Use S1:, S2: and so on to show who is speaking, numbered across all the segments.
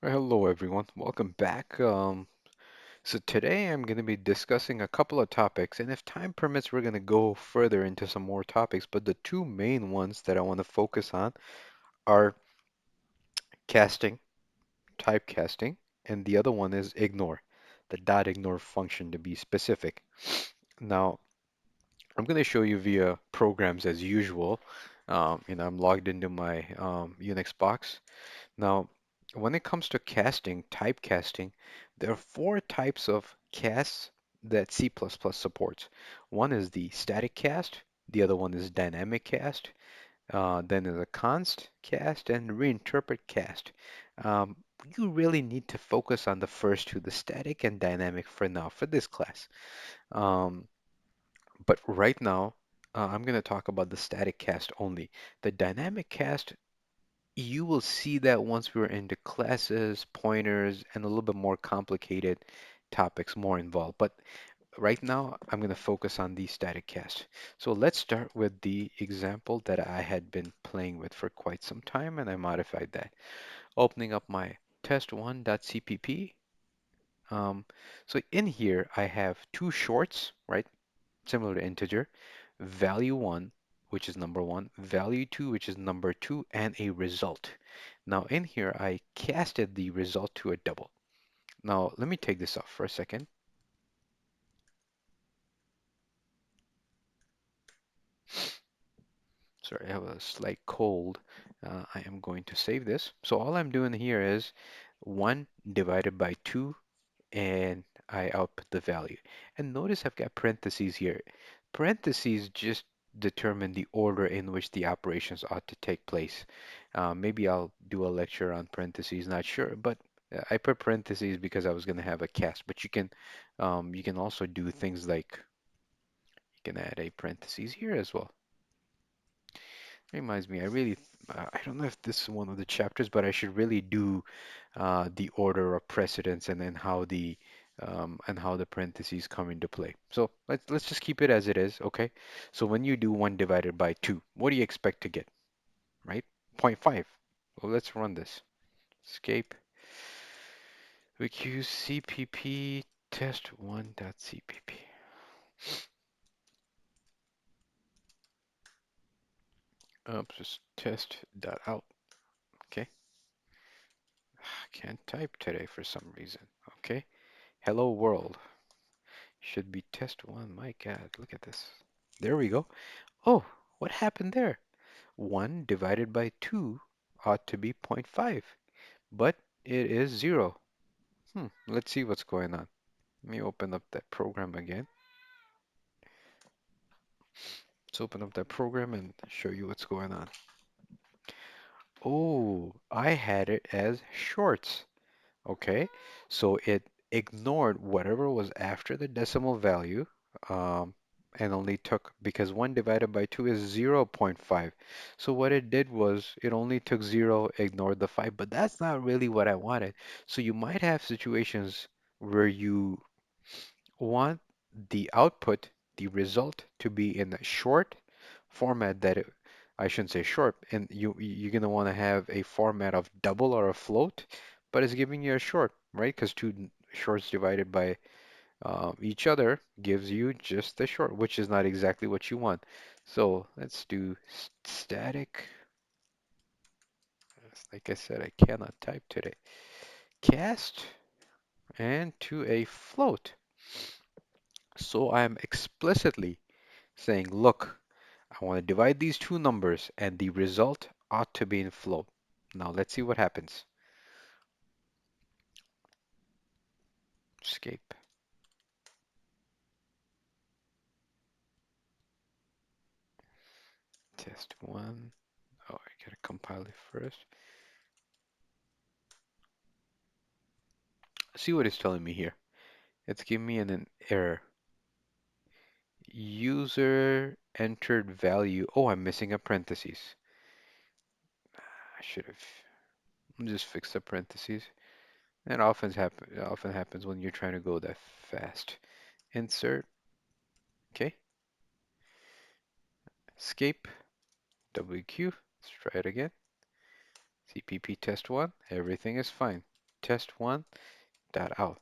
S1: Hello everyone, welcome back. So today I'm going to be discussing a couple of topics, and if time permits, we're going to go further into some more topics. But the two main ones that I want to focus on are casting, typecasting, and the other one is ignore, the dot ignore function to be specific. Now, I'm going to show you via programs as usual. I'm logged into my Unix box. Now, when it comes to casting, typecasting, there are four types of casts that C++ supports. One is the static cast, the other one is dynamic cast, then there's a const cast, and reinterpret cast. Um, you really need to focus on the first two, the static and dynamic for now, for this class. Um, but right now, I'm going to talk about the static cast only. The dynamic cast you will see that once we're into classes, pointers, and a little bit more complicated topics more involved. But right now, I'm going to focus on the static cast. So let's start with the example that I had been playing with for quite some time, and I modified that. Opening up my test1.cpp. Um, so in here, I have two shorts, right? Similar to integer, value 1, which is number 1, value 2, which is number 2, and a result. Now in here, I casted the result to a double. Now let me take this off for a second. Sorry, I have a slight cold. I am going to save this. So all I'm doing here is 1 divided by 2 and I output the value. And notice I've got parentheses here. Parentheses just determine the order in which the operations ought to take place. Maybe I'll do a lecture on parentheses, not sure, but I put parentheses because I was going to have a cast. But you can also do things like you can add a parentheses here as well. Reminds me, I don't know if this is one of the chapters, but I should really do the order of precedence and then how the parentheses come into play. So let's just keep it as it is, okay? So when you do 1 divided by 2, what do you expect to get, right? zero point 0.5. Well, let's run this. Escape. We use cpp test1.cpp. Oops, just test.out. Okay. I can't type today for some reason. Okay. Hello world. Should be test one. My God, look at this. There we go. Oh, what happened there? 1 divided by 2 ought to be zero point 0.5, but it is 0. Let's see what's going on. Let me open up that program again. Let's open up that program and show you what's going on. Oh, I had it as shorts. Okay, so it ignored whatever was after the decimal value um, and only took, because 1 divided by 2 is 0.5. So what it did was it only took 0, ignored the 5, but that's not really what I wanted. So you might have situations where you want the output, the result, to be in a short format I shouldn't say short, and you're gonna want to have a format of double or a float, but it's giving you a short, right? Because two shorts divided by each other gives you just the short, which is not exactly what you want. So let's do static. Like I said, I cannot type today. Cast and to a float. So I'm explicitly saying, look, I want to divide these two numbers and the result ought to be in float. Now let's see what happens. Escape. Test one. Oh, I gotta compile it first. See what it's telling me here. It's giving me an error. User entered value. Oh, I'm missing a parentheses. I should have just fixed the parentheses. That often happens when you're trying to go that fast. Insert. Okay. Escape. WQ. Let's try it again. CPP test one. Everything is fine. test1 dot out.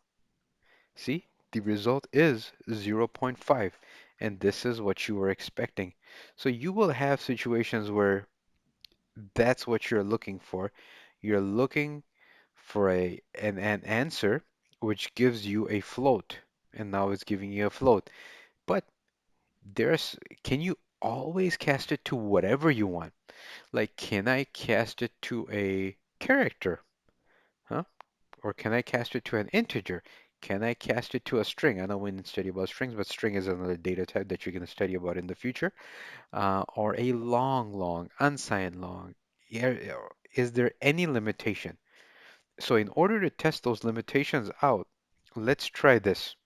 S1: See, the result is zero point 0.5, and this is what you were expecting. So you will have situations where that's what you're looking for. You're looking for an answer which gives you a float, and now it's giving you a float. But there's, can you always cast it to whatever you want? Like, can I cast it to a character? Huh? Or can I cast it to an integer? Can I cast it to a string? I know we didn't study about strings, but string is another data type that you're going to study about in the future. Or a long, unsigned long. Yeah, is there any limitation? So in order to test those limitations out, let's try this.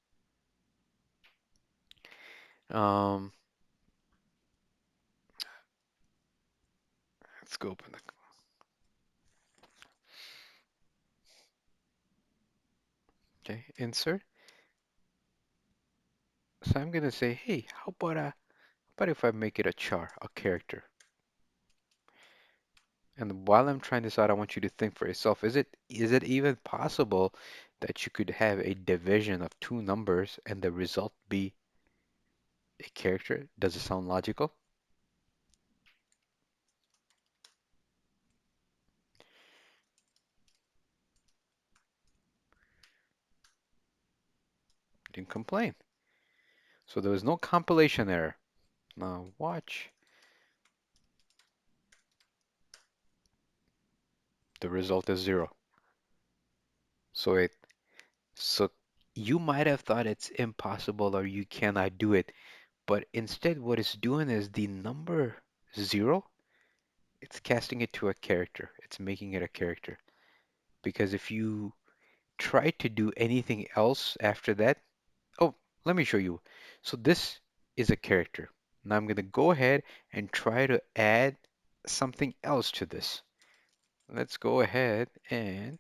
S1: Um, let's go open the, okay, insert. So I'm going to say, hey, how about if I make it a char, a character? And while I'm trying this out, I want you to think for yourself, is it even possible that you could have a division of two numbers and the result be a character? Does it sound logical? Didn't complain. So there was no compilation error. Now watch. The result is zero. So it so you might have thought it's impossible or you cannot do it, but instead what it's doing is the number zero, it's casting it to a character. It's making it a character. Because if you try to do anything else after that, oh, let me show you. So this is a character. Now I'm going to go ahead and try to add something else to this. Let's go ahead and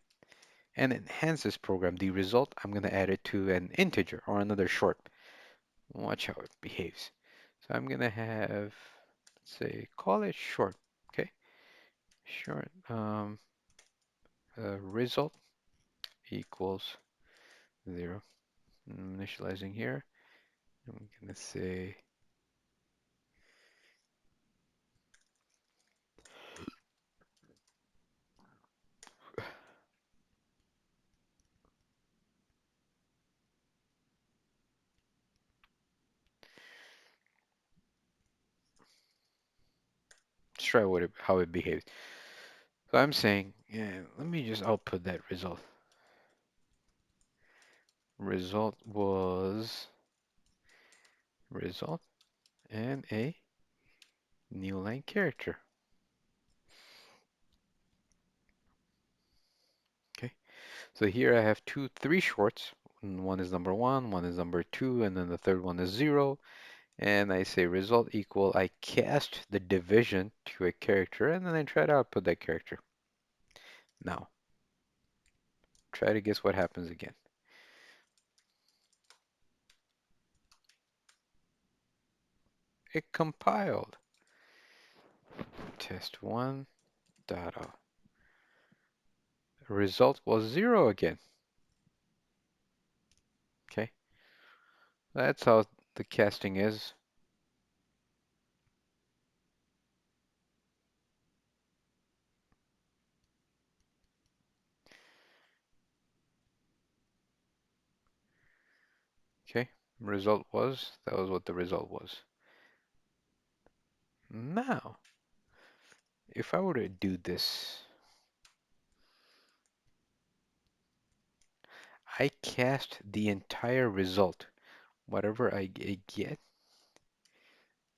S1: enhance this program. The result, I'm going to add it to an integer or another short. Watch how it behaves. So I'm going to have, let's say, call it short. Okay, short. Result equals 0. Initializing here. I'm going to say, let's try how it behaves. So I'm saying, yeah, let me just output that result. Result was result and a new line character. Okay, so here I have three shorts. One is number one is number two, and then the third one is zero. And I say result equal, I cast the division to a character, and then I try to output that character. Now, try to guess what happens again. It compiled. Test1 data. Result was zero again. Okay, that's how the casting is. Okay, that was what the result was. Now, if I were to do this, I cast the entire result, whatever I get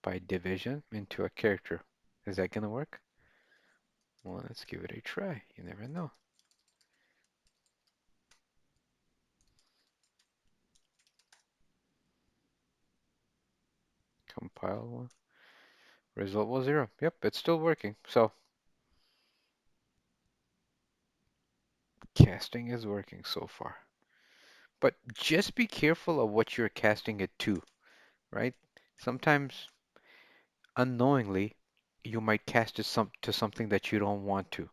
S1: by division, into a character. Is that gonna work? Well, let's give it a try. You never know. Compile one. Result was zero. Yep, it's still working. So casting is working so far. But just be careful of what you're casting it to, right? Sometimes unknowingly you might cast it to something that you don't want to.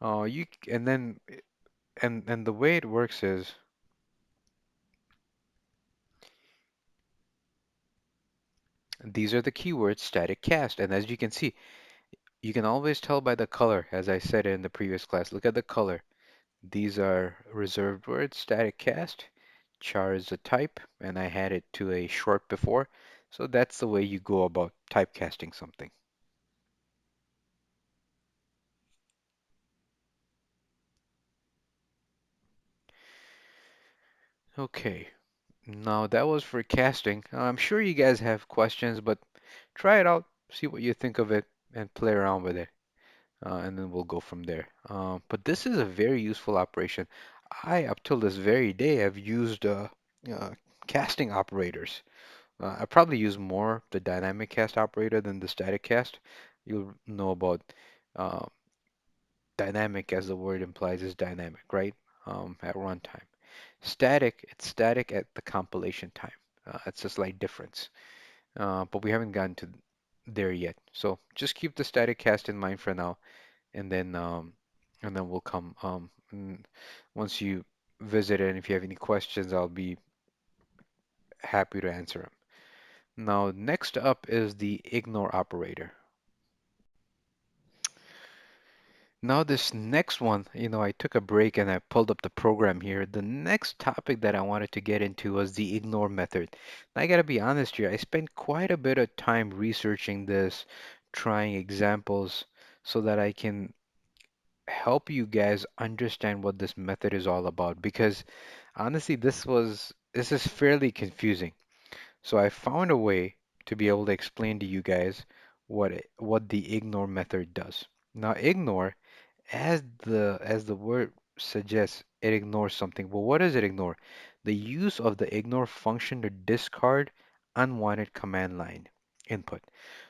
S1: And then and the way it works is these are the keywords static cast, and as you can see, you can always tell by the color, as I said in the previous class. Look at the color. These are reserved words, static cast. Char is a type, and I had it to a short before. So that's the way you go about typecasting something. Okay, now that was for casting. I'm sure you guys have questions, but try it out, see what you think of it, and play around with it. And then we'll go from there. But this is a very useful operation. Up till this very day, have used uh, casting operators. I probably use more the dynamic cast operator than the static cast. You'll know about uh, dynamic, as the word implies, is dynamic, right? At runtime. Static, it's static at the compilation time. It's a slight difference, but we haven't gotten to there yet. So just keep the static cast in mind for now, and then we'll come once you visit it, and if you have any questions, I'll be happy to answer them. Now, next up is the ignore operator. Now, this next one, I took a break and I pulled up the program here. The next topic that I wanted to get into was the ignore method. I gotta be honest here, I spent quite a bit of time researching this, trying examples so that I can help you guys understand what this method is all about because honestly this is fairly confusing. So I found a way to be able to explain to you guys what the ignore method does. Now ignore, as the word suggests, it ignores something. Well, what does it ignore? The use of the ignore function to discard unwanted command line input.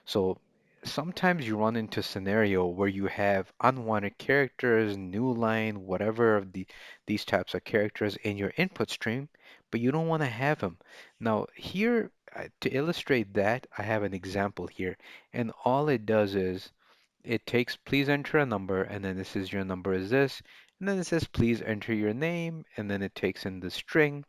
S1: So sometimes you run into a scenario where you have unwanted characters, new line, whatever of these types of characters in your input stream, but you don't want to have them. Now here, to illustrate that, I have an example here, and all it does is it takes please enter a number, and then it says your number is this, and then it says please enter your name, and then it takes in the string,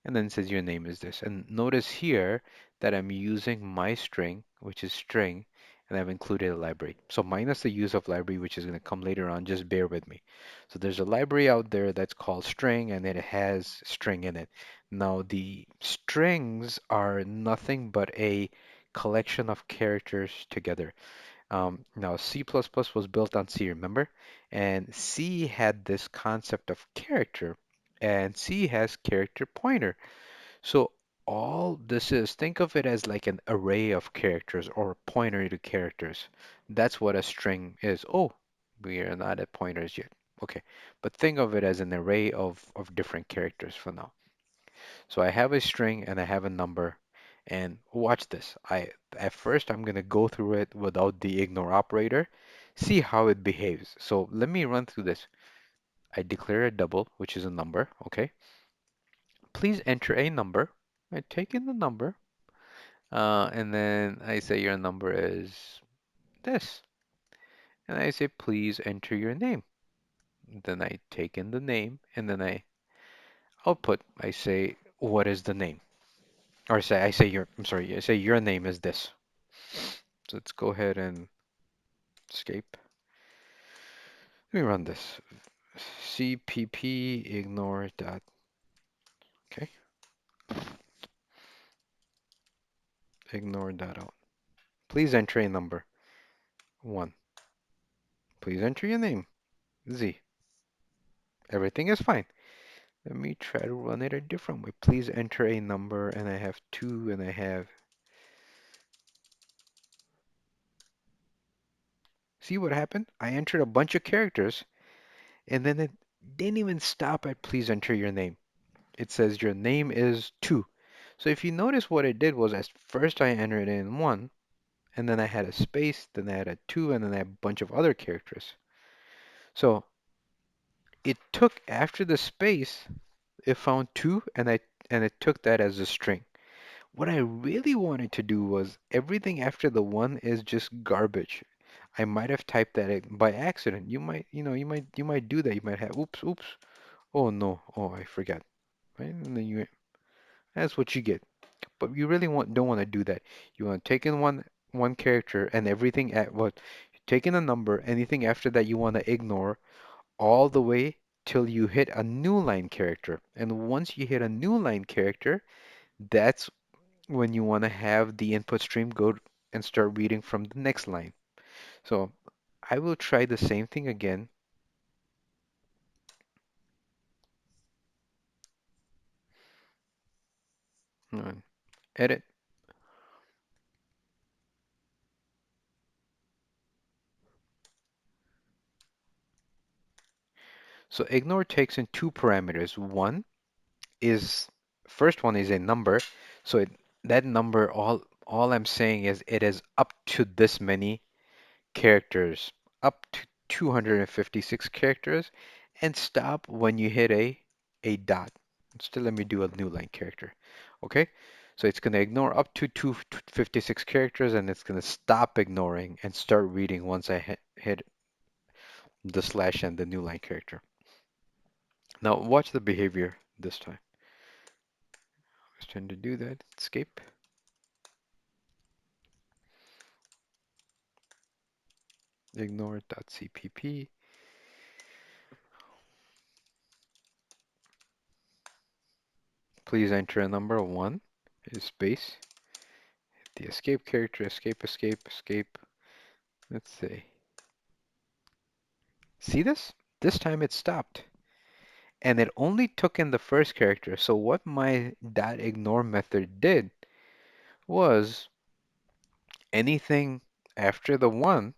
S1: and then it says your name is this. And notice here that I'm using my string, which is string, and I've included a library. So minus the use of library, which is going to come later on, just bear with me. So there's a library out there that's called string, and it has string in it. Now the strings are nothing but a collection of characters together. Now, C++ was built on C, remember? And C had this concept of character, and C has character pointer. So all this is, think of it as like an array of characters or a pointer to characters. That's what a string is. Oh, we are not at pointers yet. Okay, but think of it as an array of different characters for now. So I have a string and I have a number. And watch this. At first I'm gonna go through it without the ignore operator, see how it behaves. So let me run through this. I declare a double, which is a number, okay? Please enter a number. I take in the number, and then I say your number is this. And I say please enter your name. Then I take in the name, and then I output. I say what is the name? Or say I say your I'm sorry, I say your name is this. So let's go ahead and escape. Let me run this. CPP ignore dot. Okay, ignore dot out. Please enter a number. 1. Please enter your name. Z. Everything is fine. Let me try to run it a different way. Please enter a number, and I have 2, and I have. See what happened? I entered a bunch of characters, and then it didn't even stop at please enter your name. It says your name is 2. So if you notice what it did was at first I entered in 1, and then I had a space, then I had a 2, and then I had a bunch of other characters. So it took after the space, it found 2, and it took that as a string. What I really wanted to do was everything after the 1 is just garbage. I might have typed that in by accident. You might do that. You might have, oops, oops. Oh no, oh I forgot. Right? And then that's what you get. But you really don't want to do that. You want to take in one character and everything at what take in a number, anything after that you want to ignore all the way till you hit a new line character. And once you hit a new line character, that's when you want to have the input stream go and start reading from the next line. So I will try the same thing again. Uh, Edit. So ignore takes in two parameters. One is first one is a number. So that number, all I'm saying is it is up to this many characters, up to 256 characters, and stop when you hit a dot. Still, let me do a new line character. Okay, so it's going to ignore up to 256 characters, and it's going to stop ignoring and start reading once I hit the slash and the new line character. Now watch the behavior this time. I was trying to do that. Escape. Ignore.cpp. Please enter a number 1. Space. The escape character. Escape, escape, escape. Let's see. See this? This time it stopped. And it only took in the first character. So what my dot ignore method did was anything after the 1,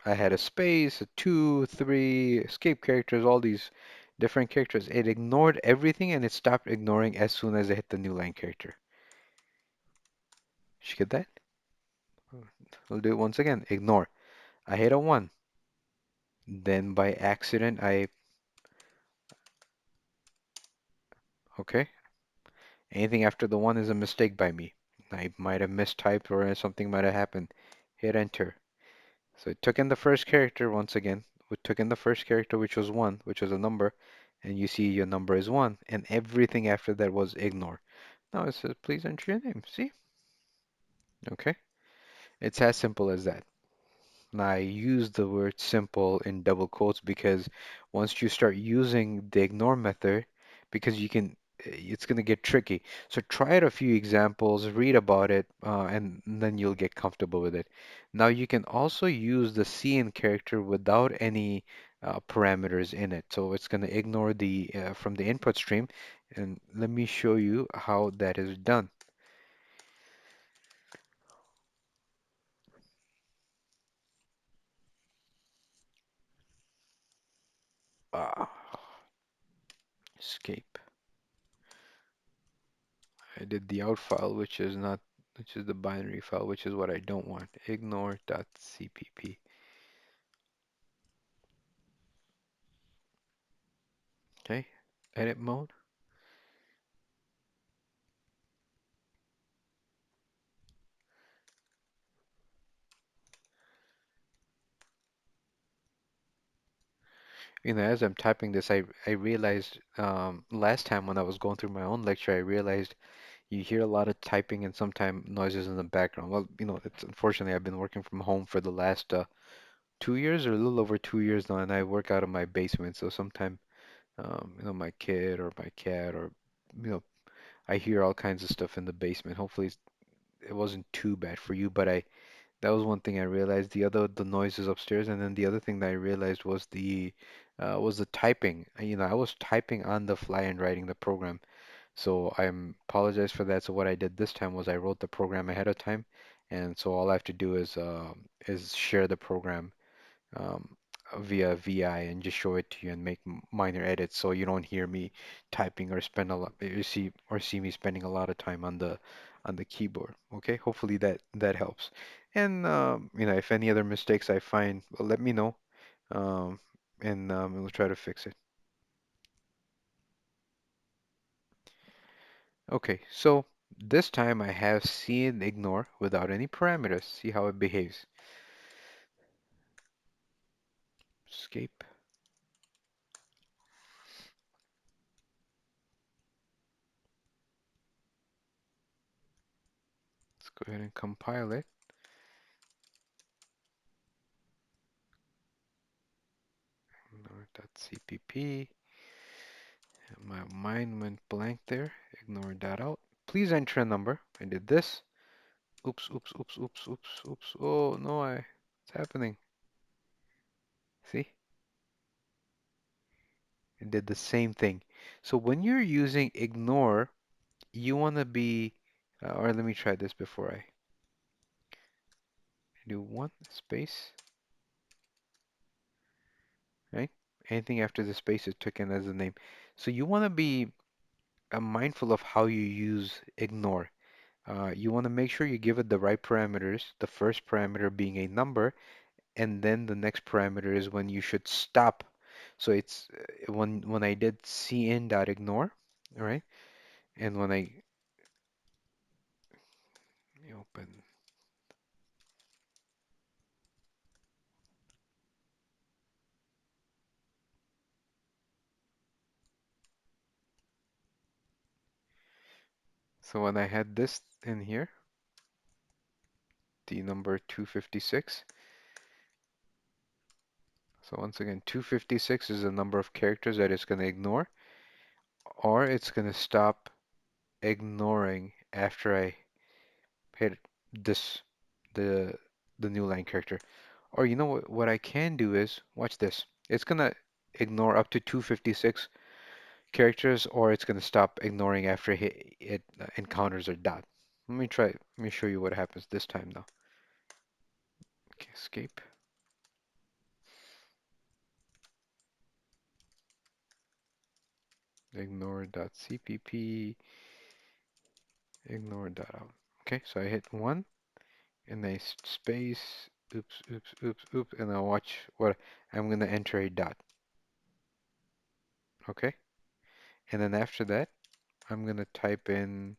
S1: I had a space, a 2, 3, escape characters, all these different characters. It ignored everything and it stopped ignoring as soon as I hit the new line character. Did you get that? I'll do it once again. Ignore. I hit a 1. Then by accident, okay, anything after the 1 is a mistake by me. I might have mistyped or something might have happened. Hit enter. So it took in the first character once again. It took in the first character, which was 1, which was a number, and you see your number is 1, and everything after that was ignore. Now it says, please enter your name. See? Okay. It's as simple as that. I use the word simple in double quotes because once you start using the ignore method, because it's going to get tricky. So try it a few examples, read about it, and then you'll get comfortable with it. Now you can also use the cin character without any parameters in it. So it's going to ignore the from the input stream, and let me show you how that is done. Ah, escape. I did the out file, which is the binary file, which is what I don't want. Ignore.cpp. Okay, edit mode. As I'm typing this, I realized last time when I was going through my own lecture, I realized you hear a lot of typing and sometimes noises in the background. Well, it's unfortunately I've been working from home for the last 2 years or a little over 2 years now, and I work out of my basement. So sometimes, my kid or my cat or you know, I hear all kinds of stuff in the basement. Hopefully, it wasn't too bad for you, but I that was one thing I realized. The noises upstairs, and then the other thing that I realized was the typing. I was typing on the fly and writing the program. So I apologize for that. So what I did this time was I wrote the program ahead of time, and so all I have to do is share the program um, via VI and just show it to you and make minor edits so you don't hear me typing or spend a lot you see me spending a lot of time on the keyboard. Okay, hopefully that helps. And if any other mistakes I find, well, let me know, um, and we'll try to fix it. Okay, so this time I have cin ignore without any parameters. See how it behaves. Escape. Let's go ahead and compile it. Ignore.cpp. My mind went blank there. Ignore that out. Please enter a number. I did this. Oops, oops, oops, oops, oops, oops. Oh no, it's happening. See? It did the same thing. So when you're using ignore, you want to be, or let me try this before I do one space, right? Anything after the space is taken as a name. So you want to be mindful of how you use ignore. You want to make sure you give it the right parameters, the first parameter being a number, and then the next parameter is when you should stop. So it's when I did cin.ignore, all right, and when I open, so when I had this in here, the number 256. So once again, 256 is the number of characters that it's going to ignore, or it's going to stop ignoring after I hit this, the the new line character. Or you know what I can do is, watch this. It's going to ignore up to 256 characters, or it's going to stop ignoring after it encounters a dot. Let me try, let me show you what happens this time though. Okay, escape, ignore.cpp, ignore.out. Okay, so I hit 1 and a space, oops, oops, oops, oops, and I'll watch what I'm going to enter a dot. Okay, and then after that, I'm going to type in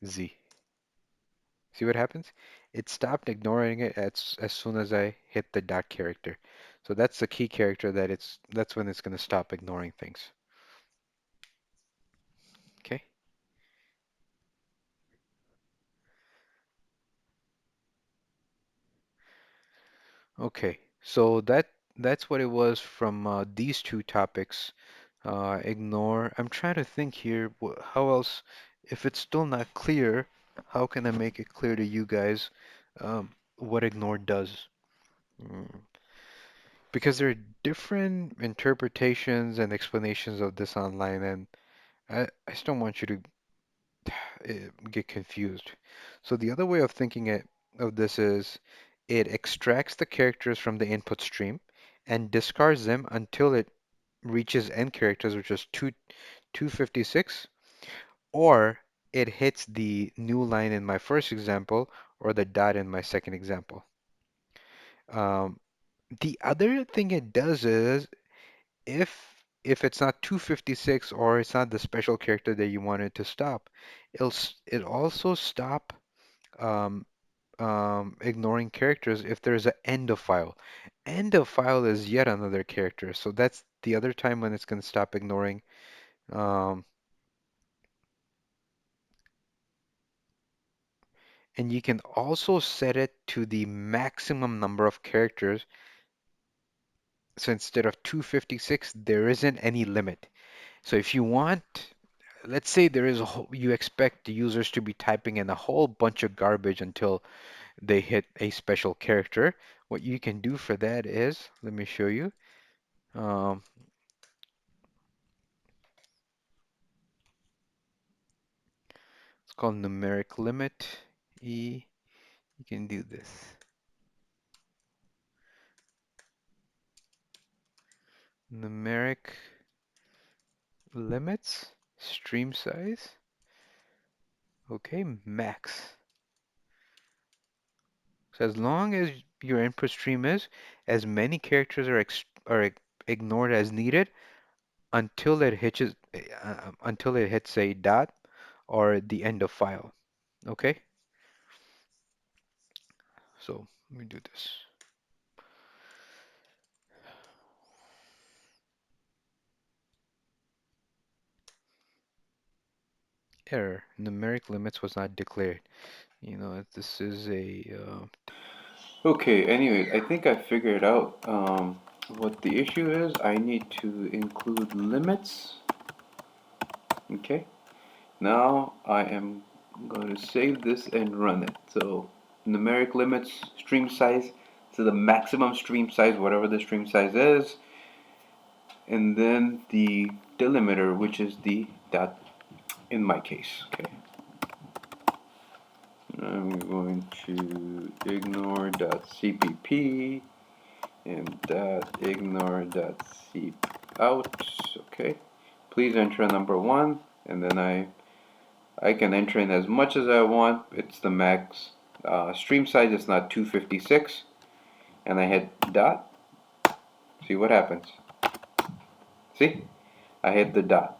S1: Z. See what happens? It stopped ignoring it as soon as I hit the dot character. So that's the key character that's when it's going to stop ignoring things. Okay? Okay. So that's what it was from these two topics. Ignore. I'm trying to think here, how else, if it's still not clear, how can I make it clear to you guys what ignore does? Mm, Because there are different interpretations and explanations of this online, and I just don't want you to get confused. So the other way of thinking of this is it extracts the characters from the input stream and discards them until it reaches end characters, which is 256, or it hits the new line in my first example or the dot in my second example. Um, the other thing it does is if it's not 256 or it's not the special character that you wanted to stop, it also stop um, ignoring characters if there's an end of file. End of file is yet another character, so that's the other time when it's going to stop ignoring. Um, and you can also set it to the maximum number of characters. So instead of 256, there isn't any limit. So if you want, let's say there is you expect the users to be typing in a whole bunch of garbage until they hit a special character. What you can do for that is, let me show you. Um, it's called numeric limit. E, you can do this. Numeric limits, stream size. Okay, max. So as long as your input stream is, as many characters are ignored as needed until it hits a dot or the end of file. Okay, so let me do this. Error. Numeric limits was not declared. This is a Okay, anyways, I think I figured out what the issue is. I need to include limits. Okay, now I am going to save this and run it. So numeric limits, stream size to the maximum stream size, whatever the stream size is, and then the delimiter, which is the dot in my case. Okay, I'm going to ignore.cpp and ignore.cepout. Okay, please enter number one, and then I can enter in as much as I want. It's the max stream size. It's not 256, and I hit dot. See what happens. See, I hit the dot.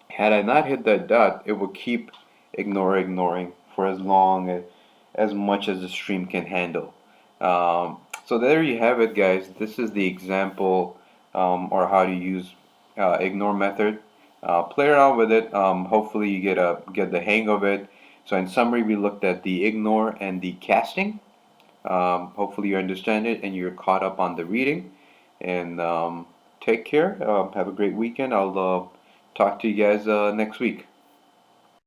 S1: Had I not hit that dot, it would keep ignoring for as long as much as the stream can handle. So there you have it, guys. This is the example or how to use ignore method. Play around with it. Hopefully you get the hang of it. So in summary, we looked at the ignore and the casting. Hopefully you understand it and you're caught up on the reading. And take care. Have a great weekend. I'll talk to you guys next week.